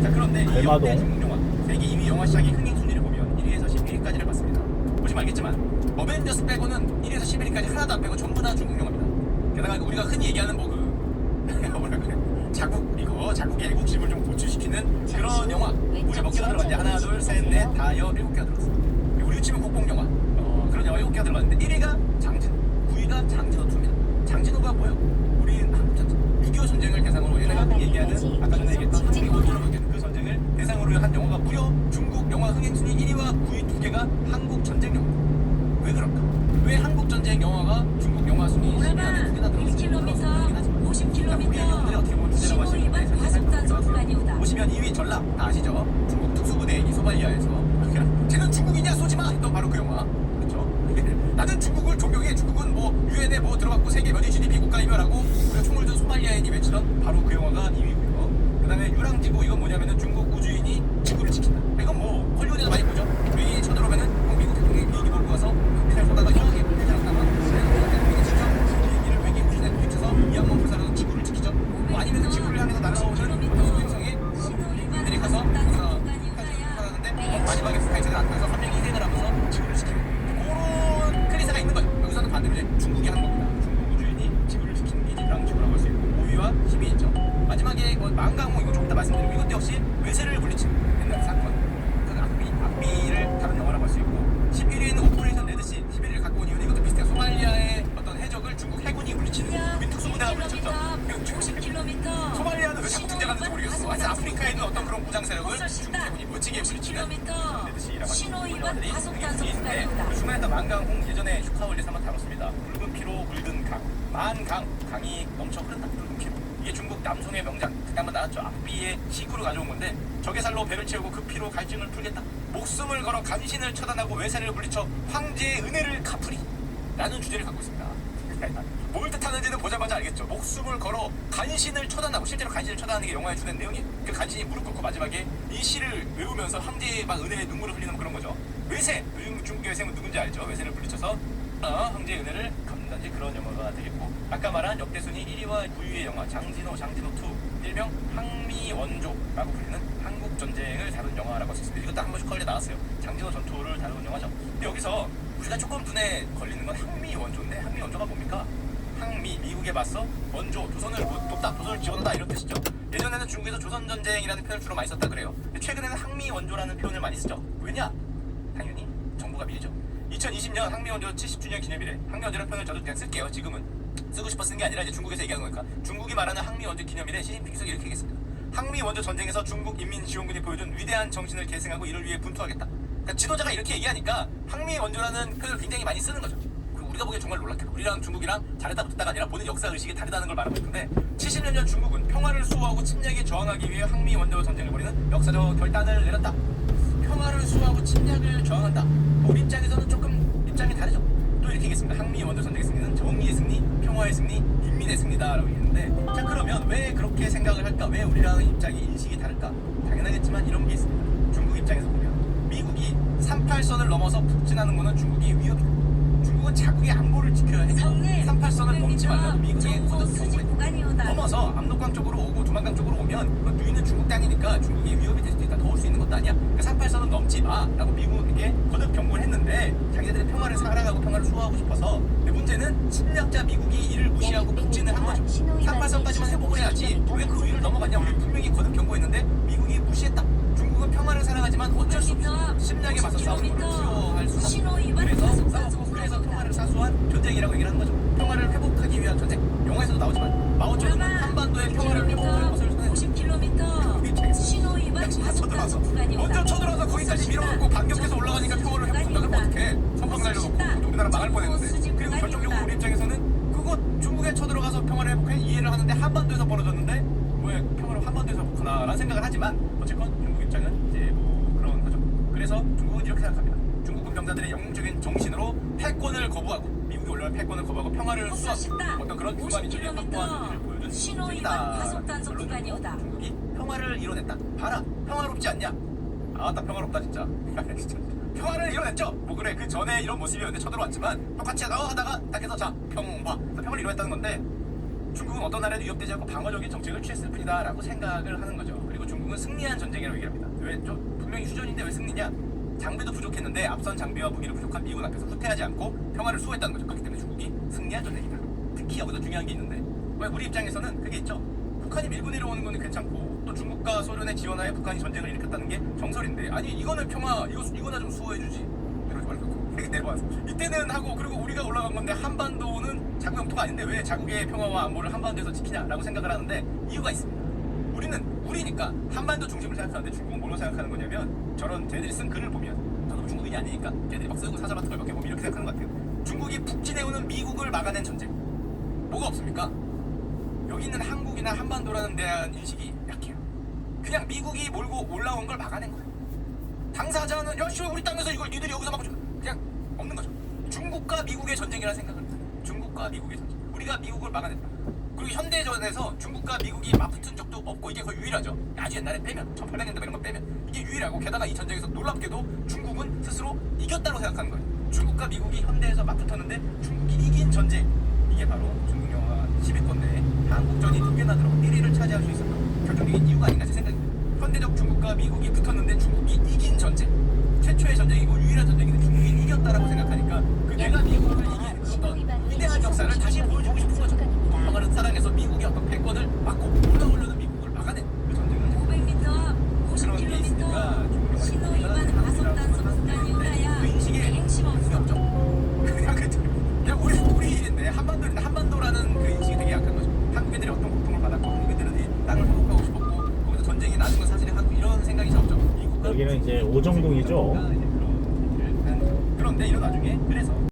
자, 그런데 이 대마동. 역대 중국 영화 세계 2위 영화 시장의 흥행 순위를 보면 1위에서 11위까지를 봤습니다. 보시면 알겠지만 어벤져스 빼고는 1위에서 11위까지 하나도 안 빼고 전부 다 중국 영화입니다. 게다가 우리가 흔히 얘기하는 뭐 뭐라 그래, 자국의 애국심을 좀 고취시키는 그런 영화 우리 몇 개가 들어갔는데 하나 둘셋넷 다여 7개가 들어갔어. 우리 치면 국뽕 영화 그런 영화 7개가 들어갔는데 1위가 장진호, 9위가 장진호 2입니다. 장진호가 뭐예요? 우리 한국전쟁 6.25 전쟁을 대상으로 얘네가 얘기하는 아까 전에 얘기했던 한미 원조라고 얘기하는 그 전쟁을 대상으로 한 영화가 무려 중국 영화 흥행순위 1위와 9위 두 개가 한국 전쟁 영화. 왜 그럴까? 왜 한국 전쟁 영화가 중국 영화 순위 10위 안에 두 개나 들어있을까? 50km 신호위반 과속단속 구간이오다. 보시면 2위 전락 다 아시죠? 중국 특수부대 이 소말리아에서 쟤는 중국이냐 쏘지마 했던 바로 그 영화. 그렇죠? 나는 중국을 존경해. 중국은 뭐 유엔에 뭐 들어갔고 세계 몇위 GDP 국가이며라고 우리가 총을 든 소말리아인이 외치던 바로 그 영화가 2위고요. 그 다음에 유랑지구 이건 뭐냐면은 중국 우주인이 지구를 지킨다. 이건 뭐 헐리우드에서 많이 보죠. 괜히 쳐들어오면은 미국 대통령이 비행기 몰고 가서 미사일 쏘다가 이상하게 대장하다가 대통령이 직접 비행기를 외계 우주선에 부딪혀서 이한번 불사라서 지구를 지키죠. 뭐 아니면은 지구를 향해서 날아오는 소행성에 국민들이 가서 하는데 마지막에 스카이체가 나타나서 3명이 희생을 하면서 지구를 지키는 그런 클리셰가 있는 거죠. 여기서는 반대로 이제 중국이 하는 겁니다. 중국 우주인이 지구를 지키는 게 유랑지구라고 할 수 있고 5위와 10위 있죠. 마지막에 망강호 이거 좀 이따 말씀드리고 이것도 역시 외세를 물리친 옛날 사건 그 악비를 다룬 영화라고 할 수 있고 11위에는 오퍼레이션 레드시 11위를 갖고 온 이유는 이것도 비슷해요. 소말리아의 어떤 해적을 중국 해군이 물리치는 국민 특수부대가 물리쳤죠. 50km 소말리아는 왜 자꾸 등장하는지 모르겠어. 하여튼 아프리카에 있는 어떤 그런 무장 세력을 중국 해군이 멋지게 물리치는 레드시라고 신호위반 하는 과속단속 영화들이 구간이오다. 중간에 망강홍 예전에 휴카월리에서 한번 다뤘습니다. 붉은 피로 물든 강, 만강, 강이 넘쳐 흐른다. 붉은 피로. 이게 중국 남송의 명장. 그때 한번 나왔죠. 악비의 시구를 가져온 건데 적의 살로 배를 채우고 그 피로 갈증을 풀겠다. 목숨을 걸어 간신을 처단하고 외세를 물리쳐 황제의 은혜를 갚으리. 라는 주제를 갖고 있습니다. 뭘 뜻하는지는 보자마자 알겠죠. 목숨을 걸어 간신을 처단하고 실제로 간신을 처단하는 게 영화에 주는 내용이에요. 그 간신이 무릎 꿇고 마지막에 이 시를 외우면서 황제의 막 은혜에 눈물을 흘리는 그런 거죠. 외세, 중국의 외세는 누군지 알죠? 외세를 물리쳐서 황제의 은혜를 갚는다든지 그런 영화가 되겠고 아까 말한 역대순위 1위와 9위의 영화 장진호 2 일명 항미원조라고 불리는 한국 전쟁을 다룬 영화라고 할 수 있습니다. 이것도 한 번씩 컬리에 나왔어요. 장진호 전투를 다룬 영화죠. 근데 여기서 우리가 조금 눈에 걸리는 건 항미원조인데 항미원조가 뭡니까? 항미, 미국에 맞서 원조, 조선을 돕다, 조선을 지원한다 이런 뜻이죠. 예전에는 중국에서 조선전쟁이라는 표현을 주로 많이 썼다 그래요. 근데 최근에는 항미원조라는 표현을 많이 쓰죠. 왜냐? 당연히 정부가 밀죠. 2020년 항미원조 70주년 기념일에 항미원조라는 표현을 저도 그냥 쓸게요. 지금은 쓰고 싶어 쓴 게 아니라 이제 중국에서 얘기하는 거니까. 중국이 말하는 항미원조 기념일에 시진핑께서 이렇게 얘기했습니다. 항미원조 전쟁에서 중국 인민지원군이 보여준 위대한 정신을 계승하고 이를 위해 분투하겠다. 그러니까 지도자가 이렇게 얘기하니까 항미원조라는 표현을 굉장히 많이 쓰는 거죠. 그리고 우리가 보기엔 정말 놀랍게도 우리랑 중국이랑 잘했다 붙었다가 아니라 보는 역사 의식이 다르다는 걸 말하고 있는데 70년 전 중국은 평화를 수호하고 침략에 저항하기 위해 항미원조 전쟁을 벌이는 역사적 결단을 내렸다. 평화를 수호하고 침략을 저항한다. 우리 입장에서는 조금 입장이 다르죠. 또 이렇게 얘기했습니다. 항미원조 전쟁의 승리는 정의의 승리, 평화의 승리, 인민의 승리다라고 얘기했는데 자 그러면 왜 그렇게 생각을 할까? 왜 우리랑 입장이 인식이 다를까? 당연하겠지만 이런 게 있습니다. 중국 입장에서 보면 미국이 38선을 넘어서 북진하는 거는 중국이 위협이다. 중국은 자국의 안보를 지켜야 해. 38선을 넘지 말라고 미국의 거듭 경고에 넘어서 압록강 쪽으로 오고 두만강 쪽으로 오면 누이는 중국 땅이니까 중국이 위협이 될 수도 있다. 더 올 수 있는 것도 아니야. 그러니까 38선은 넘지 마라고 미국에게 거듭 경고를 했는데 자기네들이 평화를 살아가고 평화를 수호하고 싶어서 근데 문제는 침략자 미국이 이를 무시하고 북진을 한 거죠. 38선까지만 회복을 해야지 왜 그 위를 넘어갔냐. 우리 분명히 거듭 경고했는데 미국이 무시했다. 중국은 평화를 사랑하지만 어쩔 수 없어 침략에 맞서 싸우는 걸 두려워할 수는 없고 그래서 싸우고 그래서 평화를 사수한 전쟁이라고 얘기를 하는 거죠. 평화를 회복하기 위한 전쟁. 영화에서도 나오지만 마오쩌둥은 한반도의 평화를 회복할 것을 선언했습니다. 50km 신호위반 쳐들어와서 먼저 쳐들어와서 거기까지 밀어놓고 반격해서 올라가니까 평화를 회복한다. 그럼 어떡해? 선방 날려놓고 우리나라 망할 뻔했는데 그리고 결정적으로 우리 입장에서는 그거 중국에 쳐들어가서 평화를 회복해 이해를 하는데 한반도에서 벌어졌는데 왜 평화를 한반도에서 회복하나라는 생각을 하지만 어쨌건 중국 입장은 이제 뭐 그런 거죠. 그래서 중국은 이렇게 생각합니다. 중국군 병사들의 영웅적인 정신으로 패권을 거부하고 미국이 올라올 패권을 거부하고 평화를 수호하고 어떤 그런 중간인적인 확고한 의지를 보여준 신호위반 과속단속 구간이오다. 중국이 평화를 이뤄냈다. 봐라 평화롭지 않냐? 아따 평화롭다 진짜. 진짜. 평화를 이뤄냈죠. 뭐 그래 그 전에 이런 모습이었는데 쳐들어왔지만 똑같이 하다가 딱 해서 자 평화를 이뤄냈다는 건데 중국은 어떤 나라에도 위협되지 않고 방어적인 정책을 취했을 뿐이다 라고 생각을 하는 거죠. 그리고 중국 중국은 승리한 전쟁이라고 얘기합니다. 왜 분명히 휴전인데 왜 승리냐? 장비도 부족했는데 앞선 장비와 무기를 부족한 미군 앞에서 후퇴하지 않고 평화를 수호했다는 거죠. 그렇기 때문에 중국이 승리한 전쟁이다. 특히 여기서 중요한 게 있는데 왜 우리 입장에서는 그게 있죠. 북한이 밀고 내려오는 거는 괜찮고 또 중국과 소련의 지원하에 북한이 전쟁을 일으켰다는 게 정설인데 아니 이거는 평화 이거나 좀 수호해주지 이러지 말고 이렇게 내려와서 이때는 하고 그리고 우리가 올라간 건데 한반도는 자국 영토가 아닌데 왜 자국의 평화와 안보를 한반도에서 지키냐라고 생각을 하는데 이유가 있습니다. 우리니까 한반도 중심을 생각하는데 중국은 뭘로 생각하는 거냐면 저런 쟤네들이 쓴 글을 보면 저도 중국인이 아니니까 걔들이 막 쓰고 사자 같은 걸 몇 개 보면 이렇게 생각하는 것 같아요. 중국이 북진해 오는 미국을 막아낸 전쟁 뭐가 없습니까? 여기 있는 한국이나 한반도라는 대한 인식이 약해요. 그냥 미국이 몰고 올라온 걸 막아낸 거예요. 당사자는 야 씨발 우리 땅에서 이걸 니들이 여기서 막아줘 그냥 없는 거죠. 중국과 미국의 전쟁이라는 생각을 못해요. 중국과 미국의 전쟁 우리가 미국을 막아냈다. 그리고 현대전에서 중국과 미국이 맞붙은 적도 없고 이게 거의 유일하죠. 아주 옛날에 빼면 1800년대 이런 거 빼면 이게 유일하고 게다가 이 전쟁에서 놀랍게도 중국은 스스로 이겼다고 생각하는 거예요. 중국과 미국이 현대에서 맞붙었는데 중국이 이긴 전쟁 이게 바로 중국 영화 10위권 내에 한국전이 2개나 들어가 1위를 차지할 수 있었던 결정적인 이유가 아닌가 제 생각입니다. 현대적 중국과 미국이 붙었는데 중국이 이긴 전쟁 최초의 전쟁이고 유일한 전쟁인데 중국이 이겼다라고 생각하니까 그 내가 미국을 이긴 어떤 위대한 역사를 다시 보여주고 싶은 거죠. 평화를 사랑해서 미국의 어떤 패권을 막고 올라오려는 미국을 막아낸 그 전쟁을 500m, 그런 게 있으니까 50km, 신호 위반 과속 단속 구간이 오다야 그 인식에 행심 없어. 없죠. 그냥 우리 일인데 한반도라는 그 인식이 되게 약한 거죠. 한국인들이 어떤 고통을 받았고 한국인들은 이 땅을 회복하고 싶었고 거기서 전쟁이 나는 건 사실은 하고 이런 생각이 없죠. 미국과 여기는 이제 오정동이죠. 그런데 이런 와중에 그래서